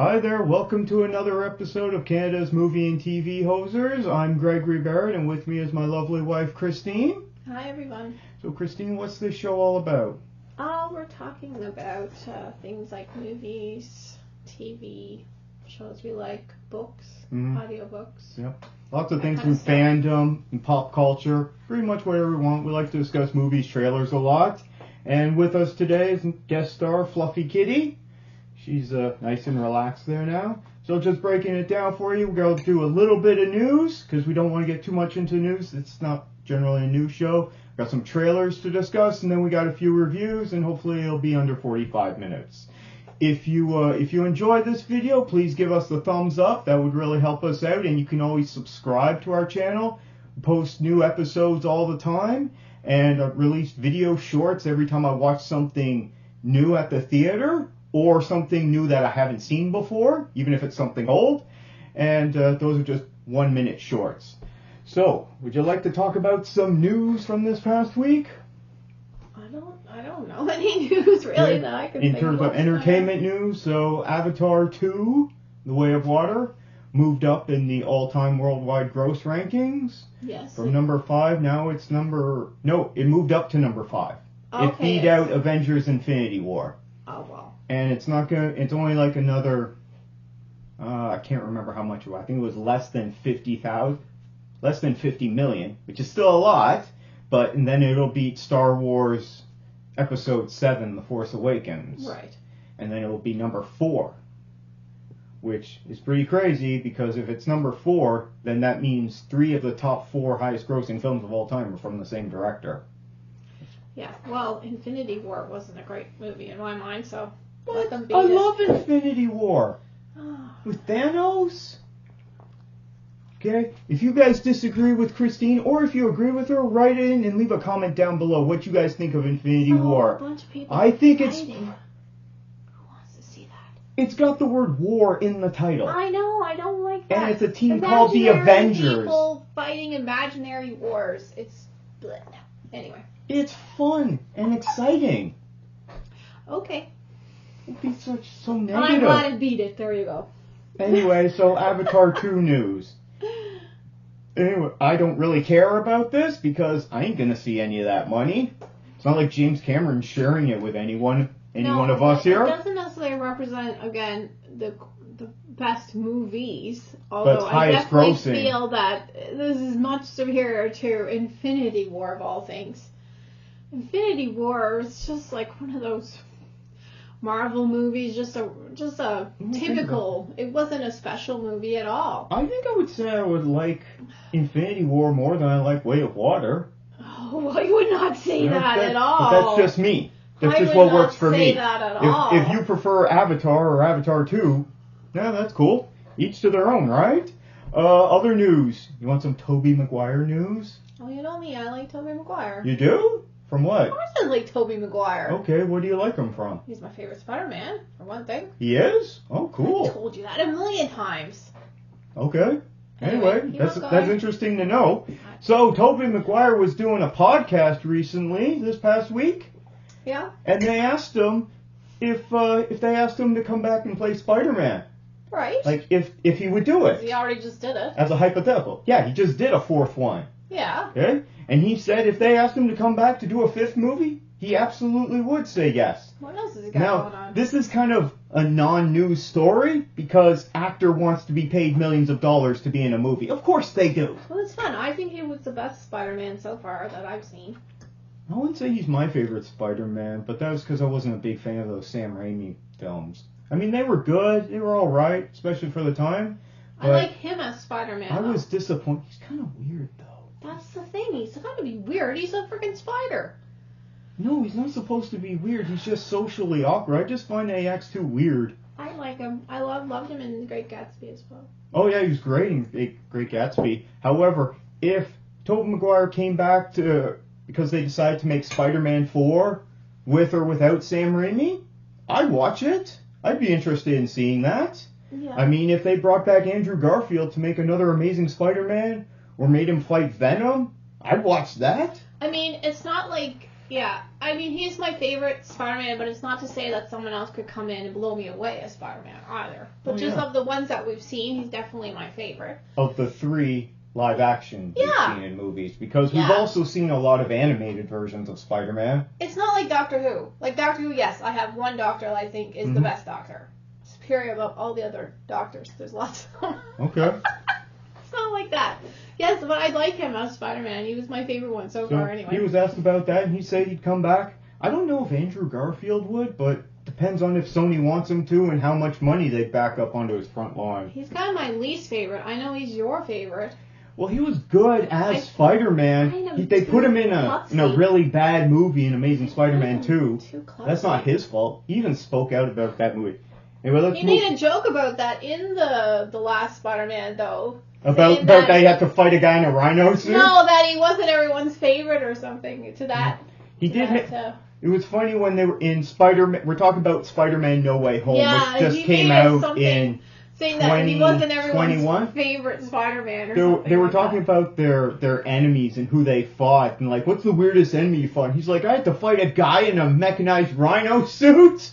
Hi there, welcome to another episode of Canada's Movie and TV Hosers. I'm Gregory Barrett, and with me is my lovely wife, Christine. Hi, everyone. So, Christine, what's this show all about? We're talking about things like movies, TV, shows we like, books, audiobooks. Yep. Lots of things from fandom and pop culture, pretty much whatever we want. We like to discuss movies, trailers a lot. And with us today is guest star Fluffy Kitty. She's nice and relaxed there now. So just breaking it down for you, we're going to do a little bit of news, because we don't want to get too much into news. It's not generally a news show. Got some trailers to discuss, and then we got a few reviews, and hopefully it'll be under 45 minutes. If you enjoyed this video, please give us the thumbs up. That would really help us out, and you can always subscribe to our channel. We post new episodes all the time, and release video shorts every time I watch something new at the theater, or something new that I haven't seen before, even if it's something old. And those are just 1-minute shorts. So, would you like to talk about some news from this past week? I don't know any news really that I can think of. In terms of entertainment news, so Avatar 2, The Way of Water, moved up in the all-time worldwide gross rankings. Yes. From number 5, now it's it moved up to number 5. Okay, it beat out Avengers Infinity War. Oh, wow. And it's only like another, I can't remember how much it was. I think it was less than 50 million, which is still a lot, and then it'll beat Star Wars Episode 7, The Force Awakens. Right. And then it'll be number 4, which is pretty crazy, because if it's number 4, then that means 3 of the top 4 highest grossing films of all time are from the same director. Yeah, well, Infinity War wasn't a great movie in my mind, so But let them beat I it. love Infinity War. With Thanos. Okay, if you guys disagree with Christine, or if you agree with her, write it in and leave a comment down below what you guys think of Infinity War. A bunch of people I think fighting. Who wants to see that? it's got the word war in the title. I know, I don't like that. And it's a team called the Avengers. People fighting imaginary wars. It's bleh. Anyway. It's fun and exciting. Okay. It'd be so negative. I'm glad it beat it. There you go. Anyway, so Avatar 2 news. Anyway, I don't really care about this because I ain't gonna see any of that money. It's not like James Cameron's sharing it with any one of us here. It doesn't necessarily represent, again, the best movies. Although I definitely feel that this is much superior to Infinity War of all things. Infinity War is just like one of those Marvel movies, just a typical. It wasn't a special movie at all. I think I would say I would like Infinity War more than I like Way of Water. Oh, well, you would not say that at all. But that's just me. That's just what works for me. That at all. If you prefer Avatar or Avatar 2, yeah, that's cool. Each to their own, right? Other news. You want some Tobey Maguire news? Oh, you know me. I like Tobey Maguire. You do? From what? Of course I like Tobey Maguire. Okay, where do you like him from? He's my favorite Spider-Man, for one thing. He is? Oh, cool. I told you that a million times. Okay. Anyway, that's interesting to know. Right. So, Tobey Maguire was doing a podcast recently, this past week. Yeah. And they asked him if they asked him to come back and play Spider-Man. Right. Like, if he would do it. He already just did it. As a hypothetical. Yeah, he just did a 4th one. Yeah. Okay? And he said if they asked him to come back to do a 5th movie, he absolutely would say yes. What else has he got going on? This is kind of a non-news story because actor wants to be paid millions of dollars to be in a movie. Of course they do. Well, it's fun. I think he was the best Spider-Man so far that I've seen. I wouldn't say he's my favorite Spider-Man, but that was because I wasn't a big fan of those Sam Raimi films. I mean, they were good. They were all right, especially for the time. I like him as Spider-Man. I was disappointed. He's kind of weird, though. That's the thing. He's got to be weird. He's a freaking spider. No, he's not supposed to be weird. He's just socially awkward. I just find that he acts too weird. I like him. I loved him in The Great Gatsby as well. Oh, yeah, he was great in Great Gatsby. However, if Tobey Maguire came back because they decided to make Spider-Man 4 with or without Sam Raimi, I'd watch it. I'd be interested in seeing that. Yeah. I mean, if they brought back Andrew Garfield to make another Amazing Spider-Man or made him fight Venom, I'd watch that. I mean, it's not like Yeah, I mean, he's my favorite Spider-Man, but it's not to say that someone else could come in and blow me away as Spider-Man either. But of the ones that we've seen, he's definitely my favorite. Of the 3 live action we've seen in movies, because we've also seen a lot of animated versions of Spider-Man. It's not like Doctor Who. Like Doctor Who, yes, I have one doctor that I think is the best doctor. Superior above all the other doctors. There's lots of them. Okay. It's not like that. Yes, but I like him as Spider-Man. He was my favorite one so far anyway. He was asked about that, and he said he'd come back. I don't know if Andrew Garfield would, but depends on if Sony wants him to and how much money they back up onto his front lawn. He's kind of my least favorite. I know he's your favorite. Well, he was good as Spider-Man. They put him in a really bad movie in Amazing Spider-Man 2. That's not his fault. He even spoke out about that movie. Anyway, he made a joke about that in the last Spider-Man, though. About that he had to fight a guy in a rhino suit? No, that he wasn't everyone's favorite or something. To that. He did. It was funny when they were in Spider-Man. We're talking about Spider-Man No Way Home, which just came out in saying that he wasn't everyone's favorite Spider-Man or something. They were talking about their enemies and who they fought, and like, what's the weirdest enemy you fought? He's like, I had to fight a guy in a mechanized rhino suit.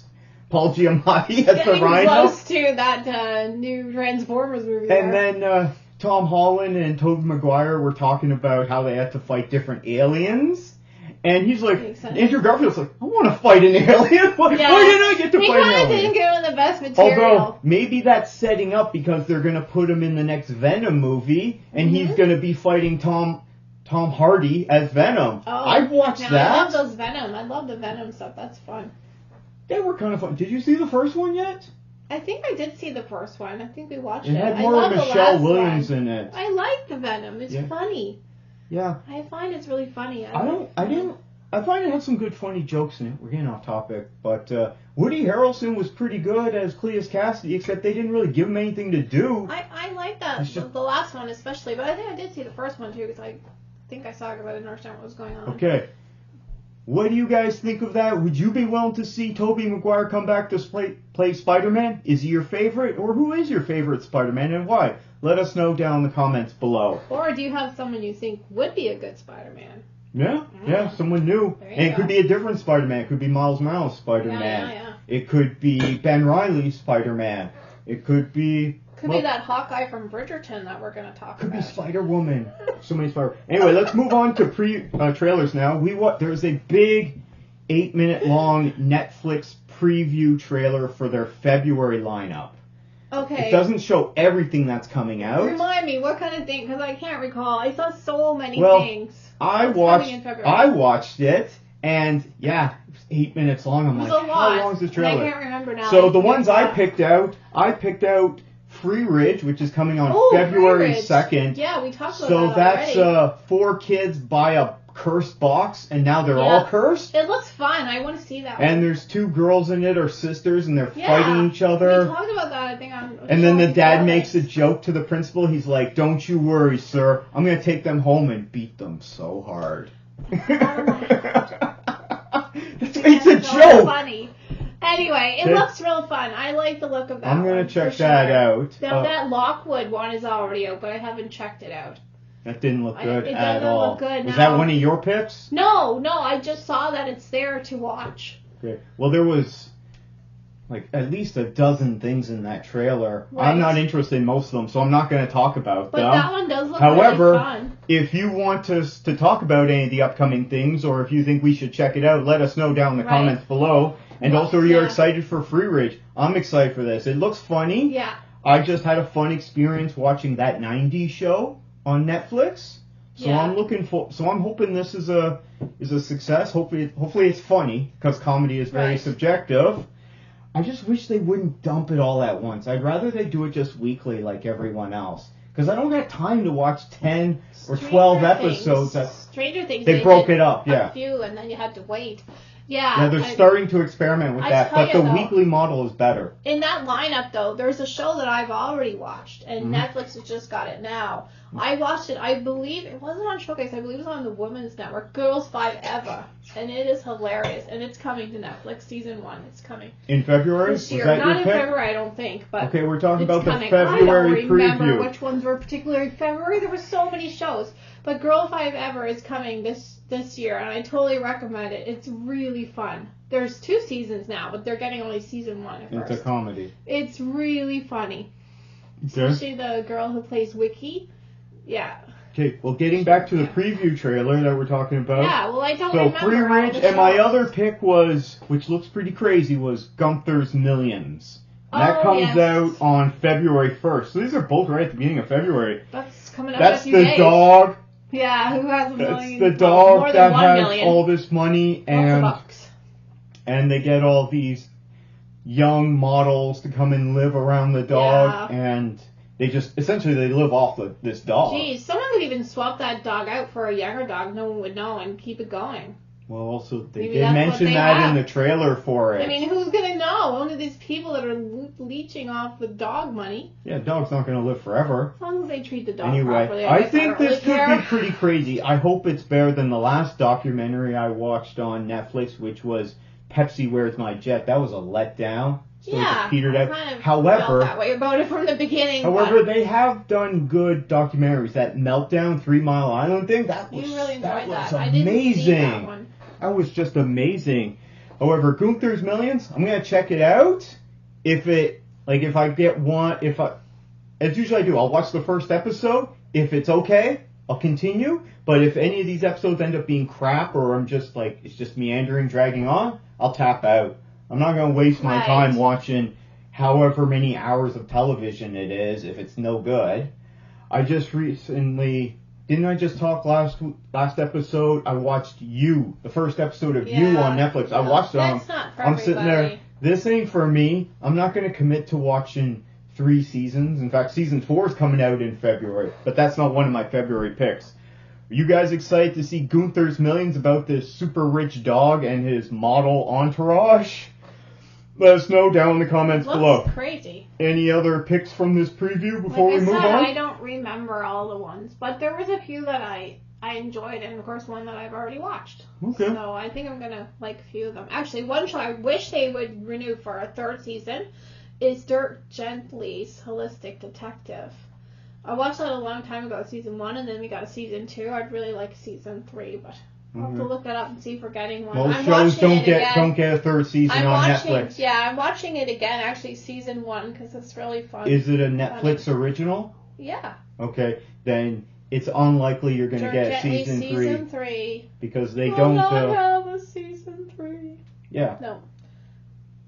Paul Giamatti as the Rhino. Close to that new Transformers movie. And then Tom Holland and Tobey Maguire were talking about how they had to fight different aliens. And he's like, Andrew Garfield's like, I want to fight an alien. Why didn't I get to fight an alien? He kind of didn't give him the best material. Although, maybe that's setting up because they're going to put him in the next Venom movie, and he's going to be fighting Tom Hardy as Venom. Oh, I've watched that. I love those Venom. I love the Venom stuff. That's fun. They were kind of fun. Did you see the first one yet? I think I did see the first one. I think we watched it. It had more of Michelle Williams in it. I like the Venom. It's funny. Yeah. I find it's really funny. I find it had some good funny jokes in it. We're getting off topic, but Woody Harrelson was pretty good as Cleus Cassidy, except they didn't really give him anything to do. I like that, the last one especially, but I think I did see the first one too, because I think I saw it, but I didn't understand what was going on. Okay. What do you guys think of that? Would you be willing to see Tobey Maguire come back to play Spider-Man? Is he your favorite, or who is your favorite Spider-Man, and why? Let us know down in the comments below. Or do you have someone you think would be a good Spider-Man? Yeah, someone new. And it could be a different Spider-Man. It could be Miles Morales Spider-Man. Yeah. It could be Ben Reilly Spider-Man. It could be... Could be that Hawkeye from Bridgerton that we're going to talk about. Could be Spider-Woman. So many Spider... Anyway, let's move on to trailers now. There's a big 8-minute long Netflix preview trailer for their February lineup. Okay. It doesn't show everything that's coming out. Remind me, what kind of thing? Because I can't recall. I saw so many things. I watched it, and it was 8 minutes long. I'm like, how long is this trailer? I can't remember now. So the ones I picked out Freeridge, which is coming on February 2nd. Yeah, we talked about that already. So that's 4 kids buy a cursed box, and now they're all cursed. It looks fun. I want to see that one. And there's 2 girls in it, or sisters, and they're fighting each other. We talked about that, I think. And then the dad makes a joke to the principal. He's like, don't you worry, sir. I'm going to take them home and beat them so hard. It's a joke. Funny. Anyway, it looks real fun. I like the look of that. I'm going to check that out. That Lockwood one is already out, but I haven't checked it out. That didn't look good at all. Look good, was that one of your picks? No, I just saw that it's there to watch. Okay. Well, there was like at least a dozen things in that trailer. Right. I'm not interested in most of them, so I'm not going to talk about them. But that one does look However, really fun. If you want us to talk about any of the upcoming things, or if you think we should check it out, let us know down in the comments below. And also, you're excited for Freeridge. I'm excited for this. It looks funny. Yeah. I just had a fun experience watching That 90s Show on Netflix. So I'm hoping this is a success. Hopefully it's funny, because comedy is very subjective. I just wish they wouldn't dump it all at once. I'd rather they do it just weekly like everyone else. Because I don't have time to watch 10 or 12 episodes. Stranger Things. They broke it up, a few, and then you had to wait. Yeah, they're starting to experiment with that, but the weekly model is better. In that lineup, though, there's a show that I've already watched, and Netflix has just got it now. I watched it. I believe it wasn't on Showcase. I believe it was on the Women's Network. Girls 5 Eva, and it is hilarious. And it's coming to Netflix season 1. It's coming in February. This year. Not in February, I don't think. But okay, we're talking about coming. the February preview. I don't remember which ones were particularly February. There were so many shows, but Girl 5 Eva is coming this year, and I totally recommend it. It's really fun. There's 2 seasons now, but they're getting only season 1 at first. It's a comedy. It's really funny. Okay. Especially the girl who plays Wiki. Yeah. Okay, well, getting back to the preview trailer that we're talking about. Yeah, well, I don't remember. So, Freeridge, and my other pick was, which looks pretty crazy, was Gunther's Millions. And that comes out on February 1st. So these are both right at the beginning of February. That's coming up That's in a few days. dog. Yeah, who has a million? That's the dog more that than has million. all this money, and they get all these young models to come and live around the dog, and they just essentially they live off this dog. Geez, someone could even swap that dog out for a younger dog. No one would know and keep it going. Well, also they did mention that in the trailer for it. I mean, who's gonna know? One of these people that are leeching off the dog money. Yeah, dog's not gonna live forever. As long as they treat the dog properly. I think this could be pretty crazy. I hope it's better than the last documentary I watched on Netflix, which was Pepsi Where's My Jet. That was a letdown. So yeah, petered out. Kind of however, felt that way about it from the beginning. However, they have done good documentaries. That Meltdown 3 Mile Island thing, that was amazing. I didn't see that one. That was just amazing. However, Gunther's Millions, I'm gonna check it out. If I get one, as usually I do, I'll watch the first episode. If it's okay, I'll continue. But if any of these episodes end up being crap, or I'm just it's just meandering, dragging on, I'll tap out. I'm not gonna waste my time watching however many hours of television it is if it's no good. I just recently. Didn't I just talk last episode? I watched You, the first episode of You on Netflix. I watched it. I'm sitting there. This ain't for me. I'm not going to commit to watching 3 seasons. In fact, season 4 is coming out in February, but that's not one of my February picks. Are you guys excited to see Gunther's Millions about this super rich dog and his model entourage? Let us know down in the comments below. That's crazy. Any other picks from this preview before we move on? I don't remember all the ones, but there was a few that I enjoyed, and of course one that I've already watched. Okay. So I think I'm gonna like a few of them. Actually, one show I wish they would renew for a 3rd season is Dirk Gently's Holistic Detective. I watched that a long time ago, season 1, and then we got a season 2. I'd really like season 3, but I'll have to look it up and see if we're getting one. Most shows don't get a 3rd season on Netflix. Yeah, I'm watching it again, actually, season 1, because it's really fun. Is it a Netflix original? Yeah. Okay, then it's unlikely you're going to get season 3. Because they don't have a season 3. Yeah. No.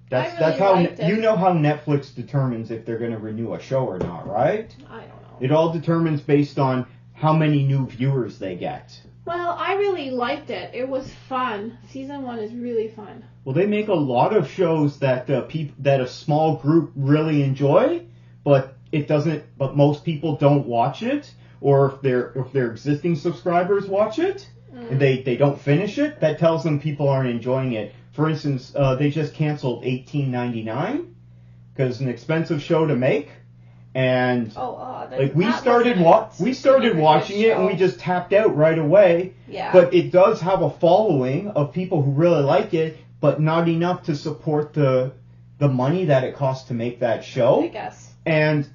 That's how you know how Netflix determines if they're going to renew a show or not, right? I don't know. It all determines based on how many new viewers they get. Well, I really liked it. It was fun. Season 1 is really fun. Well, they make a lot of shows that that a small group really enjoy, but But most people don't watch it, or if their existing subscribers watch it and they don't finish it, that tells them people aren't enjoying it. For instance, they just canceled 1899 because it's an expensive show to make. And we started watching it and we just tapped out right away. Yeah. But it does have a following of people who really like it, but not enough to support the money that it costs to make that show. I guess. And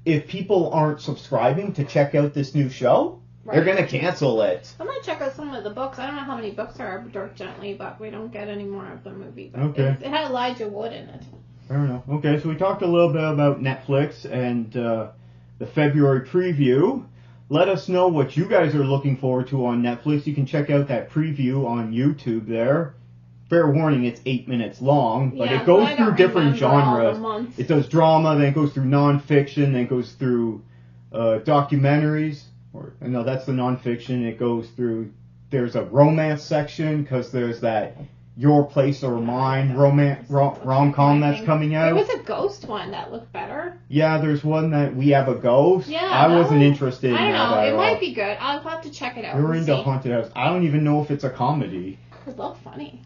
if people aren't subscribing to check out this new show, they're gonna cancel it. I'm gonna check out some of the books. I don't know how many books there are of Dirk Gently, but we don't get any more of the movie. But okay. It had Elijah Wood in it. Fair enough. Okay, so we talked a little bit about Netflix and the February preview. Let us know what you guys are looking forward to on Netflix. You can check out that preview on YouTube there. Fair warning, it's 8 minutes long, but it goes through different genres. It does drama, then it goes through nonfiction, then it goes through documentaries. No, that's the nonfiction. It goes through, there's a romance section, because there's that Your Place or Mine rom-com that's coming out. There was a ghost one that looked better. Yeah, there's one that We Have a Ghost. Yeah, I wasn't interested in that. I don't know. It might be good. I'll have to check it out. You're into haunted house. I don't even know if it's a comedy. It looked funny.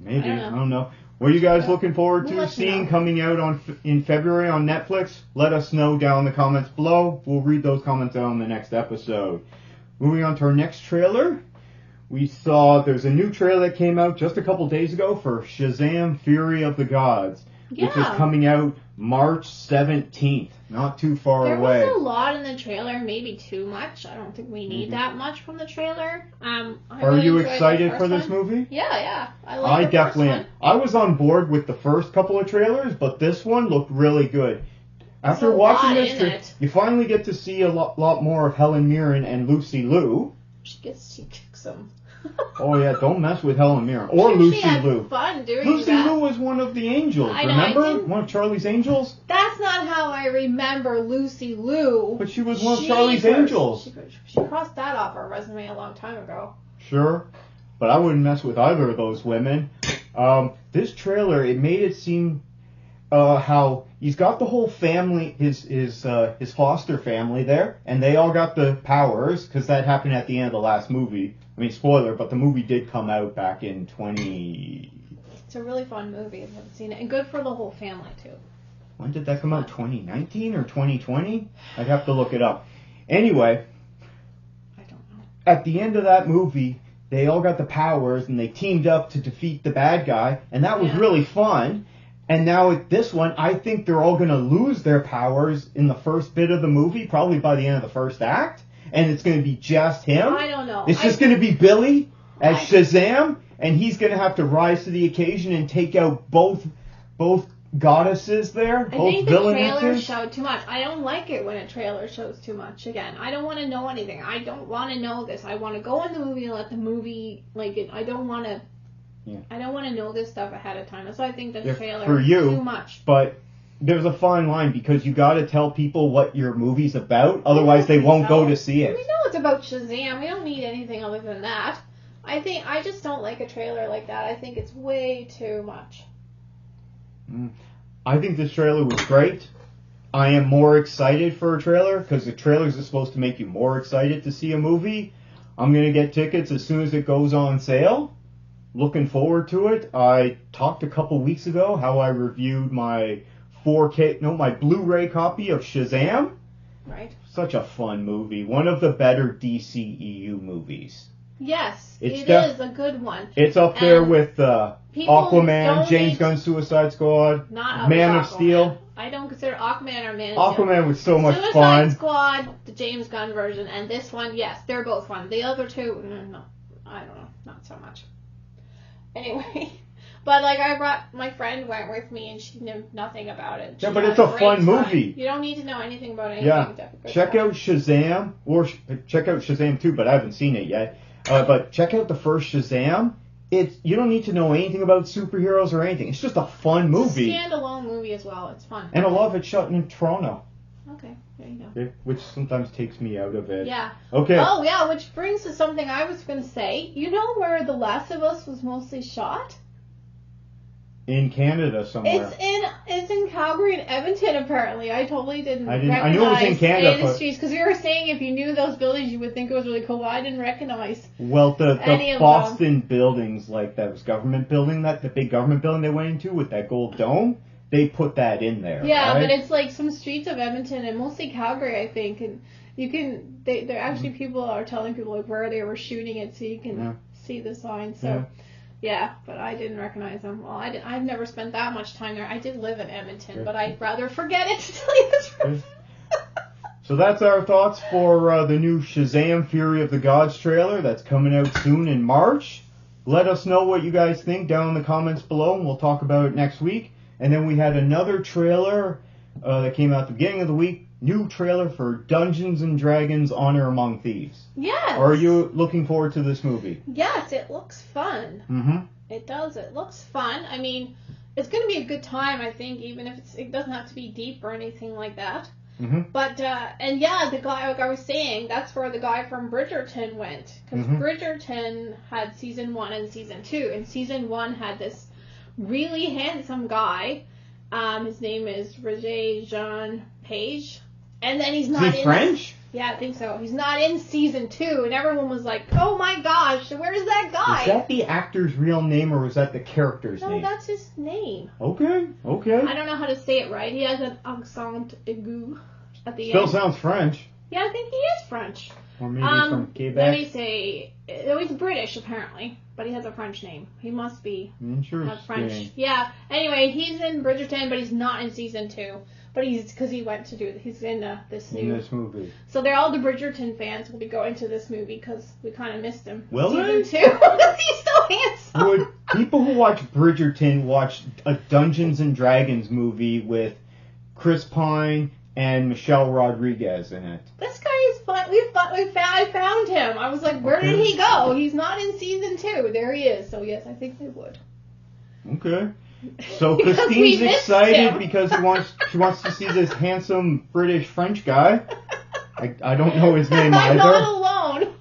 Maybe. I don't know. What are you guys looking forward to seeing coming out in February on Netflix? Let us know down in the comments below. We'll read those comments out on the next episode. Moving on to our next trailer. We saw there's a new trailer that came out just a couple days ago for Shazam! Fury of the Gods, which is coming out March 17th. Not too far away. There was a lot in the trailer, maybe too much. I don't think we need that much from the trailer. Are you excited for this movie? Yeah. I definitely am. I was on board with the first couple of trailers, but this one looked really good. After watching this, you finally get to see a lot more of Helen Mirren and Lucy Liu. She kicks them. Oh yeah, don't mess with Helen Mirren or Lucy Liu. Fun doing Lucy Liu was one of the angels. Remember, one of Charlie's angels. That's not how I remember Lucy Liu. But she was one of Charlie's angels. She crossed that off her resume a long time ago. Sure, but I wouldn't mess with either of those women. This trailer, it made it seem how he's got the whole family, his foster family there, and they all got the powers because that happened at the end of the last movie. I mean, spoiler, but the movie did come out back in 20... It's a really fun movie if you haven't seen it, and good for the whole family, too. When did that come out? 2019 or 2020? I'd have to look it up. Anyway, I don't know. At the end of that movie, they all got the powers, and they teamed up to defeat the bad guy, and that was really fun. And now with this one, I think they're all going to lose their powers in the first bit of the movie, probably by the end of the first act. And it's going to be just him. I don't know. It's just going to be Billy as Shazam, and he's going to have to rise to the occasion and take out both goddesses there, both villainesses. I think the trailer showed too much. I don't like it when a trailer shows too much. Again, I don't want to know anything. I don't want to know this. I want to go in the movie and let the movie I don't want to. Yeah. I don't want to know this stuff ahead of time. That's why I think the trailer is too much. But there's a fine line because you got to tell people what your movie's about, otherwise they won't go to see it. We know it's about Shazam. We don't need anything other than that. I just don't like a trailer like that. I think it's way too much. I think this trailer was great. I am more excited for a trailer because the trailers are supposed to make you more excited to see a movie. I'm going to get tickets as soon as it goes on sale. Looking forward to it. I talked a couple weeks ago how I reviewed my my Blu-ray copy of Shazam. Right. Such a fun movie. One of the better DCEU movies. Yes, it is a good one. It's up there with Aquaman, James Gunn's Suicide Squad, Man of Steel. I don't consider Aquaman or Man of Steel. Aquaman was so much fun. Suicide Squad, the James Gunn version, and this one, yes, they're both fun. The other two, no, I don't know, not so much. Anyway, but I brought my friend went with me and she knew nothing about it. Yeah, but it's a fun movie. You don't need to know anything about anything. Yeah, check out Shazam or check out Shazam 2, but I haven't seen it yet. But check out the first Shazam. You don't need to know anything about superheroes or anything. It's just a fun movie. It's a standalone movie as well. It's fun. And a lot of it's shot in Toronto. Okay, there you go. Okay, which sometimes takes me out of it. Yeah. Okay. Oh, yeah, which brings to something I was going to say. You know where The Last of Us was mostly shot? In Canada somewhere. It's in Calgary and Edmonton, apparently. I totally didn't recognize I knew it was in Canada, the streets, because you were saying if you knew those buildings, you would think it was really cool. I didn't recognize Well, the Boston buildings, like that was government building, the big government building they went into with that gold dome, they put that in there. Yeah, right? but it's like some streets of Edmonton and mostly Calgary, I think, and you can, there actually people are telling people where they were shooting it so you can see the signs, so... Yeah, but I didn't recognize them. Well, I've never spent that much time there. I did live in Edmonton, but I'd rather forget it, to tell you the truth. So that's our thoughts for the new Shazam! Fury of the Gods trailer that's coming out soon in March. Let us know what you guys think down in the comments below, and we'll talk about it next week. And then we had another trailer that came out at the beginning of the week. New trailer for Dungeons & Dragons Honor Among Thieves. Yes. Are you looking forward to this movie? Yes, it looks fun. Mm-hmm. It does. It looks fun. I mean, it's going to be a good time, I think, even if it doesn't have to be deep or anything like that. Mm-hmm. But, and yeah, the guy, like I was saying, that's where the guy from Bridgerton went. Because Bridgerton had season 1 and season 2. And season 1 had this really handsome guy. His name is Roger Jean Page. And then he's not Is he French? Yeah, I think so. He's not in season 2, and everyone was like, "Oh my gosh, where's that guy?" Is that the actor's real name, or was that the character's name? No, that's his name. Okay. I don't know how to say it right. He has an accent aigu at the Still end. Sounds French. Yeah, I think he is French. Or maybe he's from Quebec. Let me say, he's British apparently, but he has a French name. He must be French. Yeah. Anyway, he's in Bridgerton, but he's not in season 2. But he's in this movie. So they're all the Bridgerton fans will be going to this movie because we kind of missed him. Will they? Season 2. He's so handsome. Would people who watch Bridgerton watch a Dungeons and Dragons movie with Chris Pine and Michelle Rodriguez in it? This guy is fun. I found him. I was like, where did he go? He's not in season 2. There he is. So yes, I think they would. Okay. So Christine's excited because she wants to see this handsome British French guy. I don't know his name either. I'm not alone.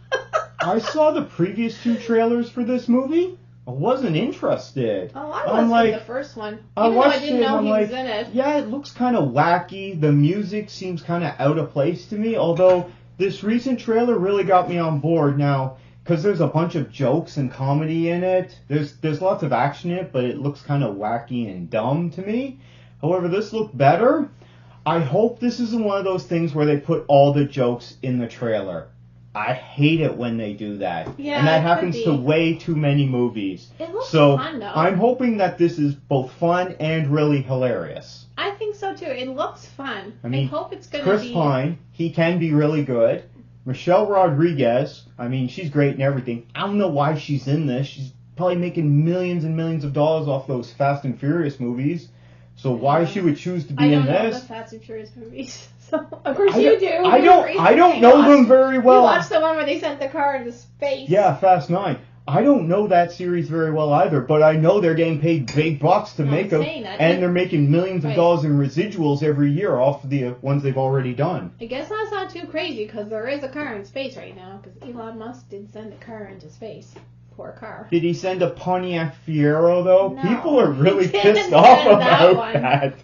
I saw the previous 2 trailers for this movie. I wasn't interested. Oh, I was in the first one. I watched didn't know he was in it. Yeah, it looks kind of wacky. The music seems kind of out of place to me, although this recent trailer really got me on board now. Because there's a bunch of jokes and comedy in it. There's lots of action in it, but it looks kind of wacky and dumb to me. However, this looked better. I hope this isn't one of those things where they put all the jokes in the trailer. I hate it when they do that. Yeah, and that happens to way too many movies. It looks fun, though. I'm hoping that this is both fun and really hilarious. I think so, too. It looks fun. I hope it's going to be... Chris Pine, he can be really good. Michelle Rodriguez, she's great and everything. I don't know why she's in this. She's probably making millions and millions of dollars off those Fast and Furious movies. So why she would choose to be in this? I don't know the Fast and Furious movies. So, of course you do. I don't know them very well. You watched the one where they sent the car into space. Yeah, Fast 9. I don't know that series very well either, but I know they're getting paid big bucks to make them, and they're making millions of dollars in residuals every year off the ones they've already done. I guess that's not too crazy, because there is a car in space right now, because Elon Musk did send a car into space. Poor car. Did he send a Pontiac Fiero, though? No, people are really pissed off about that.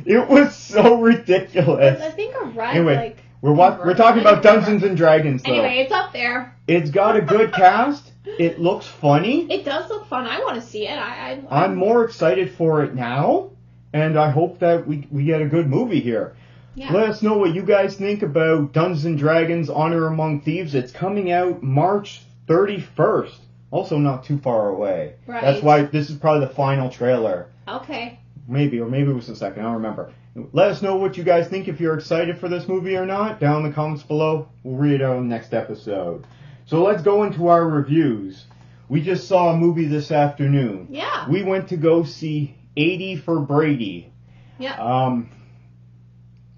It was so ridiculous. I think a red, anyway, we're talking about Dungeons and Dragons, though. Anyway, it's up there. It's got a good cast. It looks funny. It does look fun. I want to see it. I'm more excited for it now, and I hope that we get a good movie here. Yeah. Let us know what you guys think about Dungeons and Dragons Honor Among Thieves. It's coming out March 31st. Also not too far away. Right. That's why this is probably the final trailer. Okay. Maybe it was the second. I don't remember. Let us know what you guys think, if you're excited for this movie or not. Down in the comments below. We'll read it out in the next episode. So let's go into our reviews. We just saw a movie this afternoon. Yeah. We went to go see 80 for Brady. Yeah.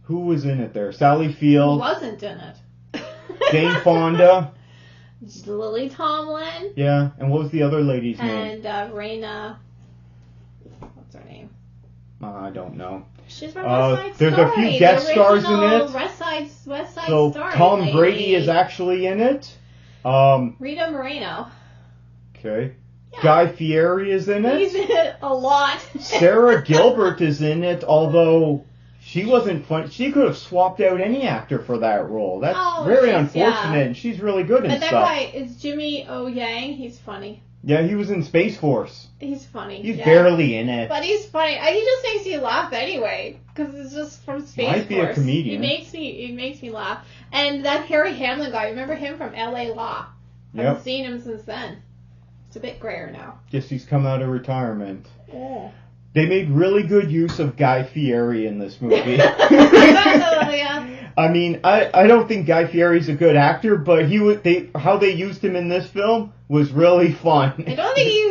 Who was in it there? Sally Field. Who wasn't in it? Jane Fonda. Lily Tomlin. Yeah. And what was the other lady's name? And Raina. What's her name? I don't know. She's from West Side Story. There's a few guest stars in it. West Side so Story. Tom lady. Brady is actually in it. Rita Moreno. Okay. Yeah. Guy Fieri is in it. He's in it a lot. Sarah Gilbert is in it, although she wasn't fun. She could have swapped out any actor for that role. That's very unfortunate, and she's really good in stuff. But that guy is Jimmy O. Yang. He's funny. Yeah, he was in Space Force. He's funny. He's barely in it. But he's funny. He just makes me laugh anyway, because it's just from Space Force. Might be a comedian. He makes me laugh. And that Harry Hamlin guy, remember him from L.A. Law? Yep. Haven't seen him since then. It's a bit grayer now. Guess he's come out of retirement. Yeah. They made really good use of Guy Fieri in this movie. I mean, I don't think Guy Fieri's a good actor, but how they used him in this film was really fun. I don't think he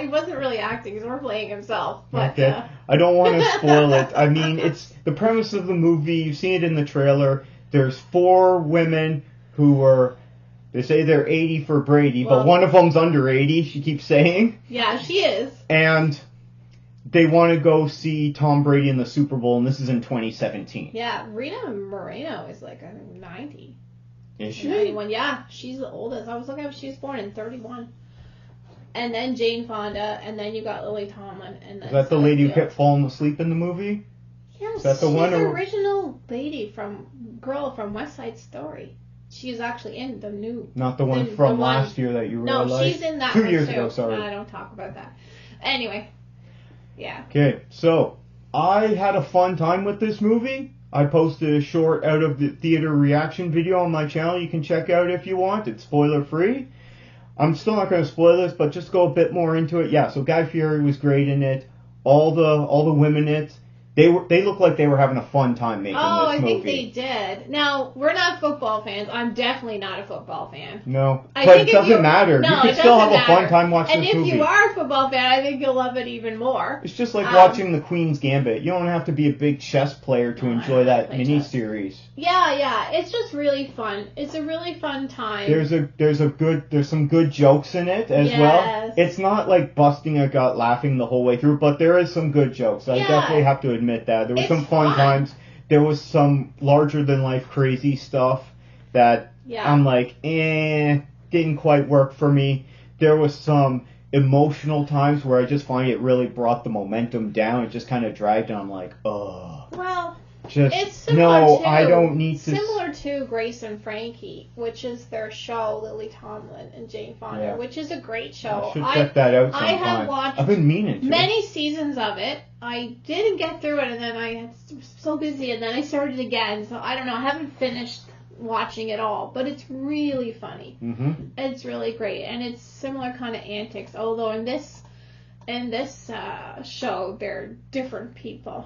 wasn't really acting, he's more playing himself. But, okay. I don't want to spoil it. I mean, it's the premise of the movie, you've seen it in the trailer. There's 4 women who are, they say they're 80 for Brady, but one of them's under 80, she keeps saying. Yeah, she is. And they want to go see Tom Brady in the Super Bowl, and this is in 2017. Yeah, Rita Moreno is like, I think, 90. Is she? 91, yeah. She's the oldest. I was looking up, she was born in 31. And then Jane Fonda, and then you got Lily Tomlin. And then is that the lady who kept falling asleep in the movie? Yes, is that the one? The original girl from West Side Story. She's actually in the new. Not the one from last year that you really liked? No, she's in that 2 years ago, sorry. I don't talk about that. Anyway, yeah. Okay, so I had a fun time with this movie. I posted a short out of the theater reaction video on my channel you can check out if you want. It's spoiler free. I'm still not going to spoil this, but just go a bit more into it. Yeah, so Guy Fieri was great in it. All the women in it. They look like they were having a fun time making this movie. Oh, I think they did. Now, we're not football fans. I'm definitely not a football fan. No, but it doesn't matter. No, you can still have a fun time watching this movie. And if you are a football fan, I think you'll love it even more. It's just like watching The Queen's Gambit. You don't have to be a big chess player to enjoy that mini-series. Yeah, it's just really fun. It's a really fun time. There's some good jokes in it as well. It's not like busting a gut laughing the whole way through, but there is some good jokes. I definitely have to admit that. There was some fun times. There was some larger-than-life crazy stuff that I'm like, didn't quite work for me. There was some emotional times where I just find it really brought the momentum down. It just kind of dragged, and I'm like, ugh. Well, it's similar I don't need to. Similar to Grace and Frankie, which is their show, Lily Tomlin and Jane Fonda, which is a great show. I should check that out sometime. I have watched I've been meaning to. Many seasons of it. I didn't get through it, and then I was so busy, and then I started again. So I don't know. I haven't finished watching it all, but it's really funny. Mm-hmm. It's really great, and it's similar kind of antics. Although in this show, they're different people.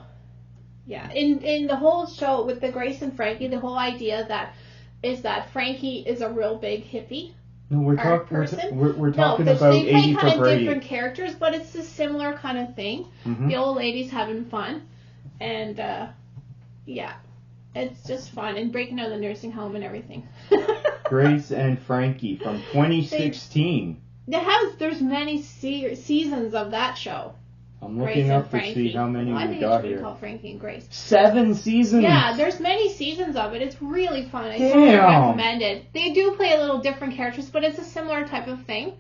Yeah, in the whole show with the Grace and Frankie, the whole idea that Frankie is a real big hippie. No, we're talking about they 80 play for kind of Brady. different characters, but it's a similar kind of thing. Mm-hmm. The old lady's having fun, and it's just fun and breaking out of the nursing home and everything. Grace and Frankie from 2016. There's many seasons of that show. I'm looking up to see how many we got here. I think it should be called Frankie and Grace. 7 seasons? Yeah, there's many seasons of it. It's really fun. I totally recommend it. They do play a little different characters, but it's a similar type of thing.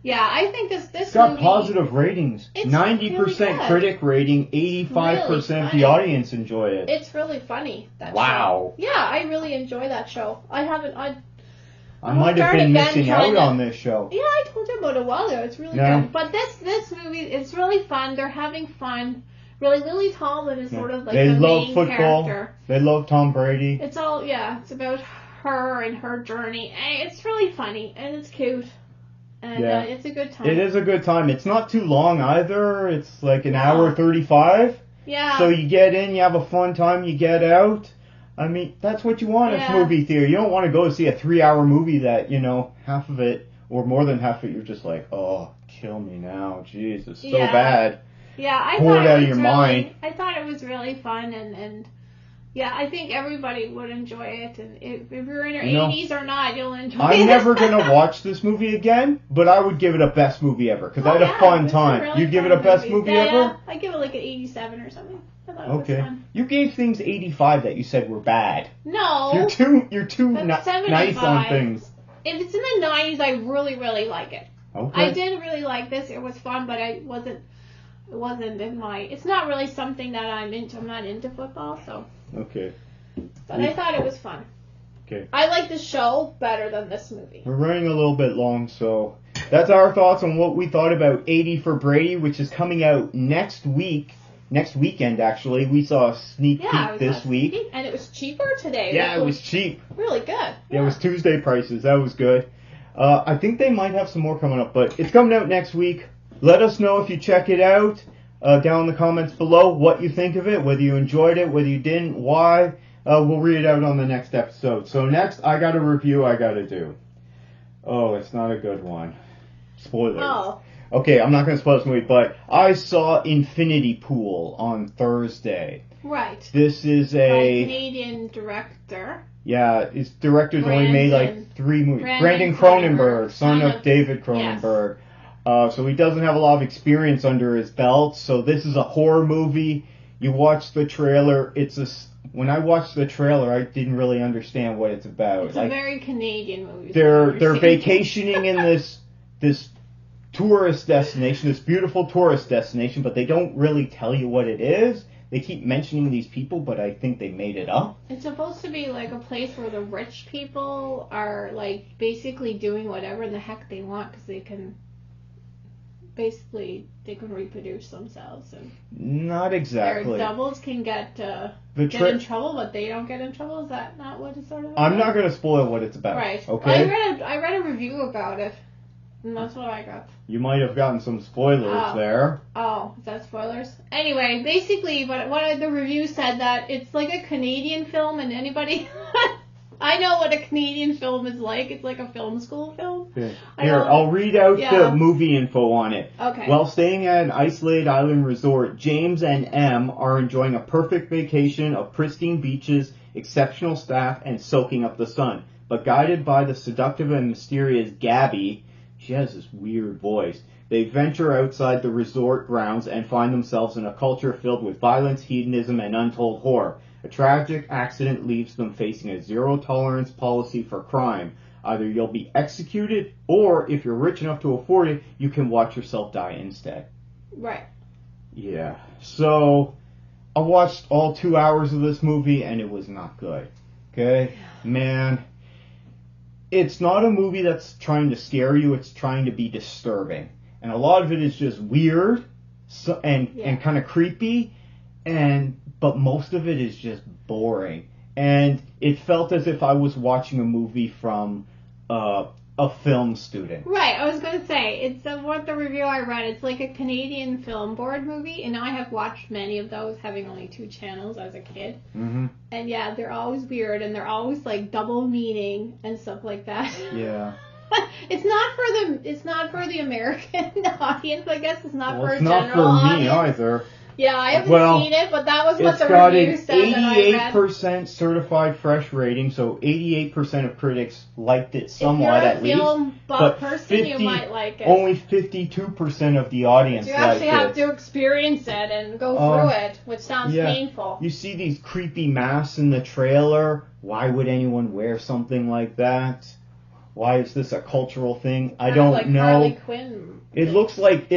Yeah, I think this it's got movie, positive ratings. 90% really critic rating, 85% of the audience enjoy it. It's really funny. Wow. Show. Yeah, I really enjoy that show. I might have been missing out on this show. Yeah, I told you about it a while ago. It's really good. But this movie, it's really fun. They're having fun. Really, Lily Tomlin is sort of like the main football. Character. They love Tom Brady. It's it's about her and her journey. And it's really funny, and it's cute. And it's a good time. It is a good time. It's not too long either. It's like an hour 35. Yeah. So you get in, you have a fun time, you get out. I mean, that's what you want at movie theater. You don't want to go see a 3-hour movie that, half of it, or more than half of it, you're just like, oh, kill me now. Jeez, it's so bad. Yeah, I Pour thought it out of your mind. I thought it was really fun, and I think everybody would enjoy it. And if you're in your 80s or not, you'll enjoy it. I'm never going to watch this movie again, but I would give it a best movie ever, because I had a fun time. Really You'd give it a best movie ever? Yeah, I'd give it like an 87 or something. I thought it was fun. You gave things 85 that you said were bad. No. You're too nice on things. If it's in the 90s, I really, really like it. Okay. I did really like this. It was fun, but it wasn't in my... It's not really something that I'm into. I'm not into football, so... Okay. But I thought it was fun. Okay. I like the show better than this movie. We're running a little bit long, so... That's our thoughts on what we thought about 80 for Brady, which is coming out next weekend, actually. We saw a sneak peek this week. And it was cheaper today. Yeah, it was cheap. Really good. Yeah, it was Tuesday prices. That was good. I think they might have some more coming up, but it's coming out next week. Let us know if you check it out down in the comments below what you think of it, whether you enjoyed it, whether you didn't, why. We'll read it out on the next episode. So next, I got a review I got to do. Oh, it's not a good one. Spoilers. Oh. Okay, I'm not going to spoil this movie, but I saw Infinity Pool on Thursday. Right. This is a Canadian director. Yeah, his director's only made like 3 movies. Brandon Cronenberg, son of David Cronenberg. Yes. So he doesn't have a lot of experience under his belt. So this is a horror movie. You watch the trailer. When I watched the trailer, I didn't really understand what it's about. It's a very Canadian movie. They're vacationing in this tourist destination, this beautiful tourist destination, but they don't really tell you what it is. They keep mentioning these people, but I think they made it up. It's supposed to be like a place where the rich people are like basically doing whatever the heck they want because they can reproduce themselves. And not exactly. Their doubles can get in trouble, but they don't get in trouble. Is that not what it's sort of about? I'm not going to spoil what it's about. Right. Okay. I read a review about it, and that's what I got. You might have gotten some spoilers there. Oh, is that spoilers? Anyway, basically, what the review said that it's like a Canadian film, and anybody... I know what a Canadian film is like. It's like a film school film. Okay. Here, I'll read out the movie info on it. Okay. While staying at an isolated island resort, James and Em are enjoying a perfect vacation of pristine beaches, exceptional staff, and soaking up the sun. But guided by the seductive and mysterious Gabby, she has this weird voice, they venture outside the resort grounds and find themselves in a culture filled with violence, hedonism, and untold horror. A tragic accident leaves them facing a zero-tolerance policy for crime. Either you'll be executed, or if you're rich enough to afford it, you can watch yourself die instead. Right. Yeah. So, I watched all 2 hours of this movie, and it was not good. Okay? Man, it's not a movie that's trying to scare you, it's trying to be disturbing. And a lot of it is just weird and kind of creepy, but most of it is just boring. And it felt as if I was watching a movie from a film student. Right, I was going to say, it's what the review I read, it's like a Canadian film board movie, and I have watched many of those, having only 2 channels as a kid. Mm-hmm. And yeah, they're always weird, and they're always like double meaning and stuff like that. Yeah. It's not for the American audience, I guess. It's not for a general audience. It's not for me either. Yeah, I haven't seen it, but that was what the review said that I read. It's got an 88% certified fresh rating, so 88% of critics liked it somewhat at least. If you're a film buff person, you might like it. Only 52% of the audience liked it. You actually have to experience it and go through it, which sounds painful. You see these creepy masks in the trailer. Why would anyone wear something like that? Why is this a cultural thing? I don't know. Harley Quinn. It looks like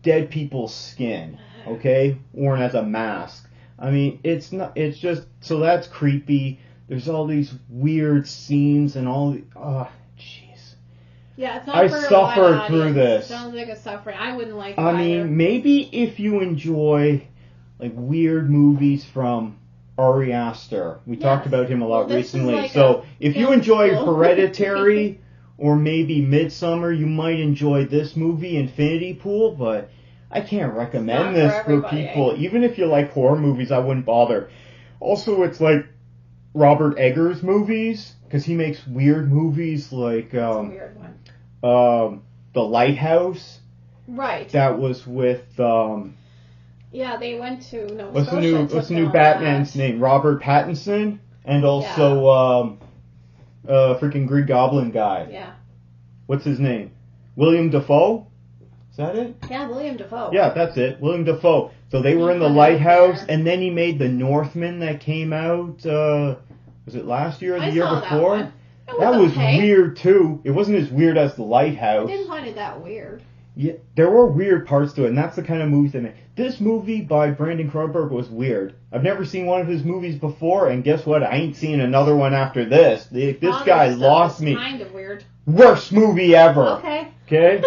dead people's skin. Okay, worn as a mask. I mean, it's just, so that's creepy. There's all these weird scenes and all the, jeez. Yeah, it's not for a suffered through this. It sounds like a suffering. I wouldn't like it I mean, maybe if you enjoy, like, weird movies from Ari Aster. We talked about him a lot recently. Like so, if you enjoy Hereditary or maybe Midsommar, you might enjoy this movie, Infinity Pool, but I can't recommend this for people. Even if you like horror movies, I wouldn't bother. Also, it's like Robert Eggers movies, because he makes weird movies like That's a weird one. The Lighthouse. Right. That was with yeah, they went to what's the new Batman's name? Robert Pattinson, and also freaking Green Goblin guy. Yeah. What's his name? William Dafoe? Is that it? Yeah, William Dafoe. Yeah, that's it. William Dafoe. So they were in The Lighthouse, and then he made The Northman that came out, was it last year or the year before? That was weird, too. It wasn't as weird as The Lighthouse. I didn't find it that weird. Yeah, there were weird parts to it, and that's the kind of movies they make. This movie by Brandon Cronenberg was weird. I've never seen one of his movies before, and guess what? I ain't seen another one after this. This guy lost me. Kind of weird. Worst movie ever. Okay. Okay?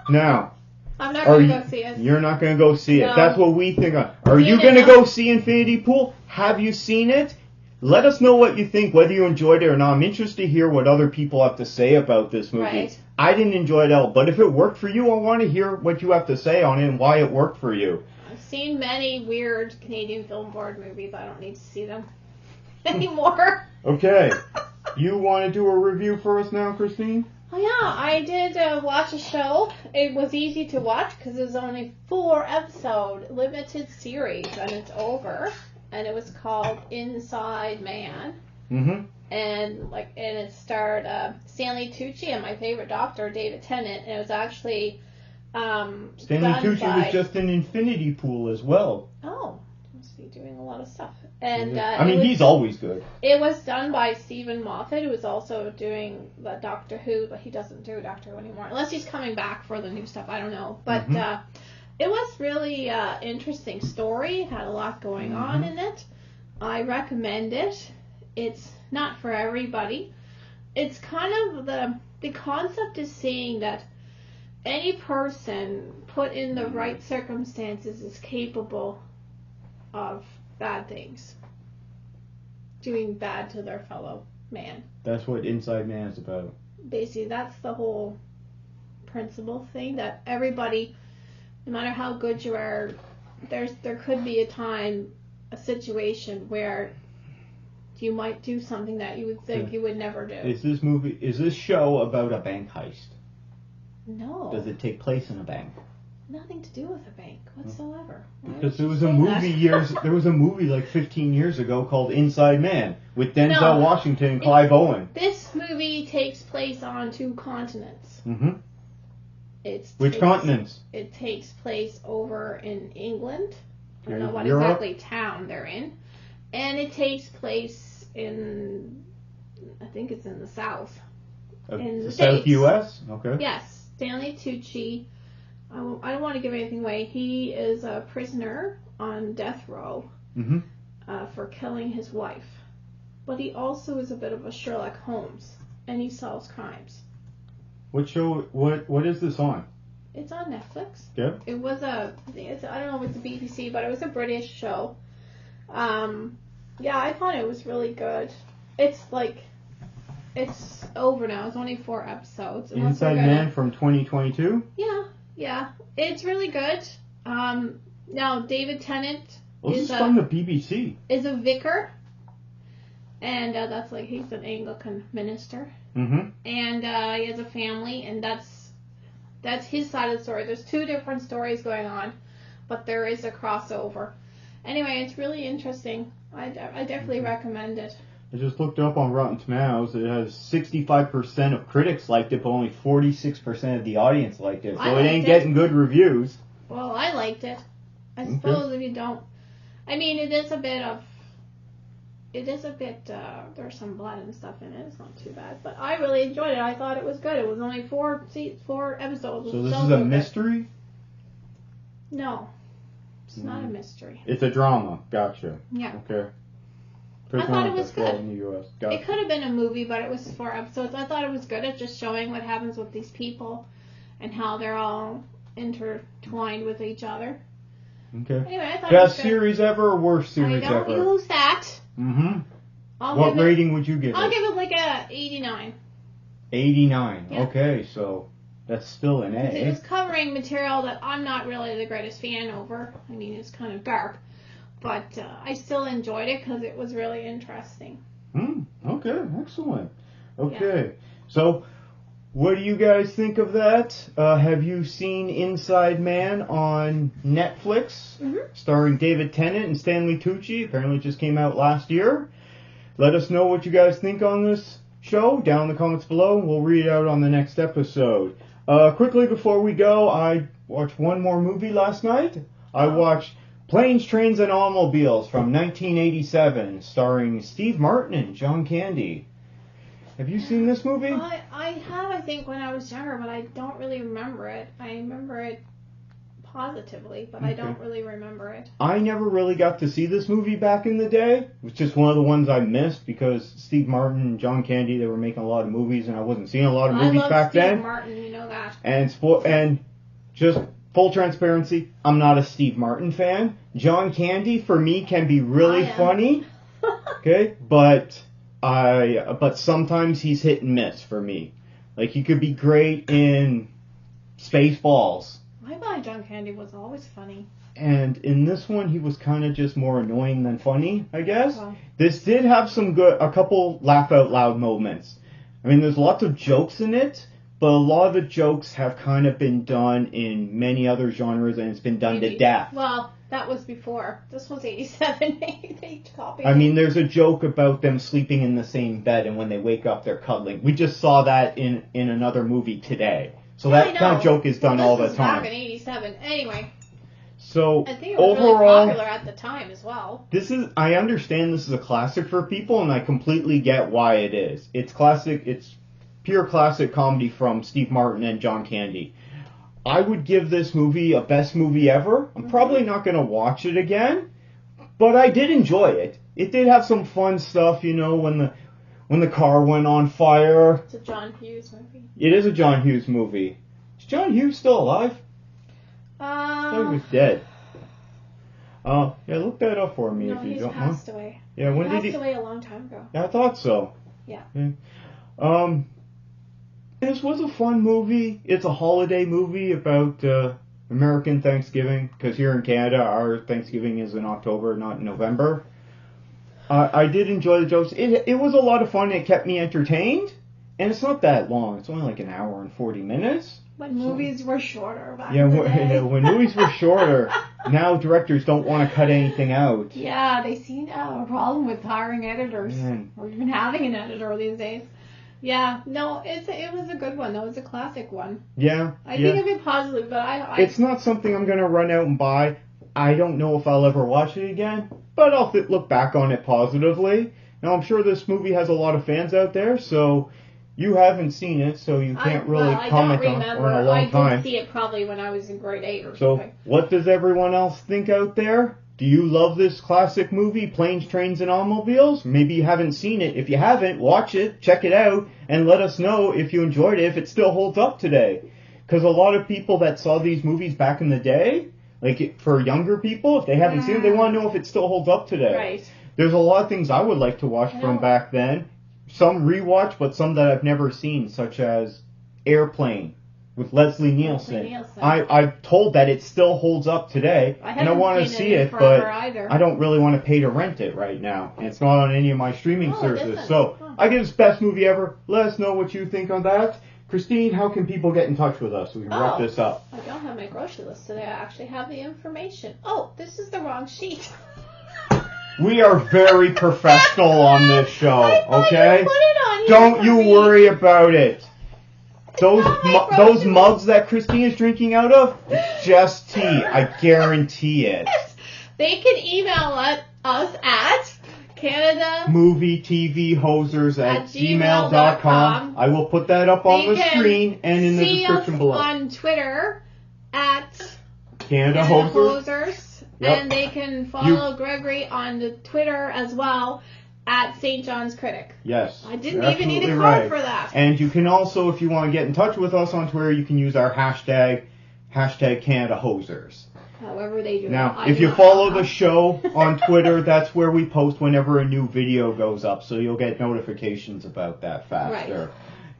Now. I'm not going to go see it. You're not going to go see it. No. That's what we think. Are you going to go see Infinity Pool? Have you seen it? Let us know what you think, whether you enjoyed it or not. I'm interested to hear what other people have to say about this movie. Right. I didn't enjoy it at all, but if it worked for you, I want to hear what you have to say on it and why it worked for you. I've seen many weird Canadian film board movies. I don't need to see them anymore. Okay. You want to do a review for us now, Christine? Oh, yeah, I did watch a show. It was easy to watch because it was only 4-episode limited series, and it's over. And it was called Inside Man. Mm-hmm. And it starred Stanley Tucci and my favorite doctor, David Tennant. And it was actually Stanley Tucci was just in Infinity Pool as well. Oh, must be doing a lot of stuff. And he's always good. It was done by Stephen Moffat, who was also doing the Doctor Who, but he doesn't do Doctor Who anymore unless he's coming back for the new stuff. I don't know, but It was really interesting story. It had a lot going on in it. I recommend it. It's not for everybody. It's kind of the concept is saying that any person put in the right circumstances is capable of bad things. Doing bad to their fellow man. That's what Inside Man is about. Basically, that's the whole principle thing, that everybody, no matter how good you are, there could be a situation where you might do something that you would think you would never do. Is this show about a bank heist? No. Does it take place in a bank? Nothing to do with a bank whatsoever. Because there was a movie like 15 years ago called Inside Man with Denzel Washington and Clive Owen. This movie takes place on 2 continents. Mm-hmm. Which continents? It takes place over in England. I don't know what Europe? exactly town they're in. And it takes place in, I think it's in the South. In the South U.S.? Okay. Yes. Stanley Tucci. I don't want to give anything away. He is a prisoner on death row for killing his wife. But he also is a bit of a Sherlock Holmes, and he solves crimes. What show? What is this on? It's on Netflix. Yeah. It was I don't know if it's a BBC, but it was a British show. Yeah, I thought it was really good. It's over now. It's only 4 episodes. Inside Man from 2022? Yeah. It's really good. Now, David Tennant is from the BBC. Is a vicar. And that's he's an Anglican minister. Mm-hmm. And he has a family, and that's his side of the story. There's 2 different stories going on, but there is a crossover. Anyway, it's really interesting. I definitely recommend it. I just looked up on Rotten Tomatoes. It has 65% of critics liked it, but only 46% of the audience liked it. So it ain't getting good reviews. Well, I liked it. I suppose if you don't... I mean, it is a bit, there's some blood and stuff in it. It's not too bad. But I really enjoyed it. I thought it was good. It was only 4 episodes. So this is a mystery? No. It's not a mystery. It's a drama. Gotcha. Yeah. Okay. I thought it was good. In the US. Gotcha. It could have been a movie, but it was 4 episodes. I thought it was good at just showing what happens with these people and how they're all intertwined with each other. Okay. Anyway, I thought Best series ever or worst series ever? I don't use that. Mm-hmm. What rating would you give it? I'll give it like a 89. 89. Yeah. Okay, so that's still an A. It was covering material that I'm not really the greatest fan over. I mean, it's kind of dark. But I still enjoyed it because it was really interesting. Okay, excellent. Okay, so what do you guys think of that? Have you seen Inside Man on Netflix? Starring David Tennant and Stanley Tucci. Apparently it just came out last year. Let us know what you guys think on this show down in the comments below. We'll read it out on the next episode. Quickly before we go, I watched one more movie last night. I watched Planes, Trains, and Automobiles from 1987, starring Steve Martin and John Candy. Have you seen this movie? I have, I think, when I was younger, but I don't really remember it. I remember it positively, but I don't really remember it. I never really got to see this movie back in the day. It was just one of the ones I missed because Steve Martin and John Candy, they were making a lot of movies, and I wasn't seeing a lot of movies back then. I love Steve Martin, you know that. And just full transparency, I'm not a Steve Martin fan. John Candy, for me, can be really funny. Okay? But sometimes he's hit and miss for me. Like, he could be great in Spaceballs. I thought John Candy was always funny. And in this one, he was kind of just more annoying than funny, I guess. Okay. This did have a couple laugh out loud moments. I mean, there's lots of jokes in it, but a lot of the jokes have kind of been done in many other genres, and it's been done to death. Well, that was before. This was 87. They copied I mean, there's a joke about them sleeping in the same bed, and when they wake up, they're cuddling. We just saw that in another movie today. So that kind of joke is done all the time. Back in 87. Anyway. So I think it was really popular at the time as well. I understand this is a classic for people, and I completely get why it is. It's classic. It's pure classic comedy from Steve Martin and John Candy. I would give this movie a best movie ever. I'm probably not going to watch it again, but I did enjoy it. It did have some fun stuff, you know, when the car went on fire. It's a John Hughes movie. It is a John Hughes movie. Is John Hughes still alive? I thought he was dead. Yeah, look that up for me if you don't mind. No, he's passed away. Yeah, when he passed away a long time ago. Yeah, I thought so. Yeah. This was a fun movie. It's a holiday movie about American Thanksgiving, because here in Canada, our Thanksgiving is in October, not in November. I did enjoy the jokes. It was a lot of fun. It kept me entertained, and it's not that long. It's only like an hour and 40 minutes. When movies were shorter back in the day. When movies were shorter, now directors don't want to cut anything out. Yeah, they seem to have a problem with hiring editors, or even having an editor these days. Yeah, no, it was a good one. That was a classic one. Yeah. I think it'd be positive, but it's not something I'm going to run out and buy. I don't know if I'll ever watch it again, but I'll look back on it positively. Now, I'm sure this movie has a lot of fans out there, so you haven't seen it, so you can't really comment on it for a long time. I did see it probably when I was in grade 8 or something. So, what does everyone else think out there? Do you love this classic movie, Planes, Trains, and Automobiles? Maybe you haven't seen it. If you haven't, watch it, check it out, and let us know if you enjoyed it, if it still holds up today. Because a lot of people that saw these movies back in the day, like for younger people, if they haven't seen it, they want to know if it still holds up today. Right. There's a lot of things I would like to watch from back then. Some rewatch, but some that I've never seen, such as Airplane with Leslie Nielsen. I've told that it still holds up today, and I want to see it, but I don't really want to pay to rent it right now. And it's not on any of my streaming services. So I give this best movie ever. Let us know what you think on that. Christine, how can people get in touch with us so we can wrap this up? I don't have my grocery list today. I actually have the information. Oh, this is the wrong sheet. We are very professional on this show, okay? Don't you worry about it. Those mugs that Christine is drinking out of, it's just tea. I guarantee it. They can email us at CanadaMovieTVHosers@gmail.com. I will put that up on the screen and in the description below. On Twitter at Canada Hosers. Yep. And they can follow Gregory on the Twitter as well at St. John's Critic. Yes. I didn't even need a card for that. And you can also, if you want to get in touch with us on Twitter, you can use our hashtag Canada Hosers. However they do. Now, if you follow the show on Twitter, that's where we post whenever a new video goes up, so you'll get notifications about that faster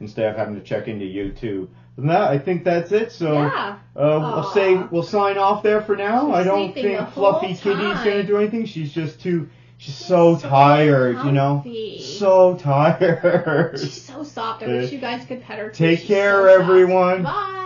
instead of having to check into YouTube. And that, I think that's it. So we'll sign off there for now. I don't think Fluffy Kitty's gonna do anything. She's just she's so tired, you know. So tired. She's so soft. I wish you guys could pet her too. Take care, everyone. Bye.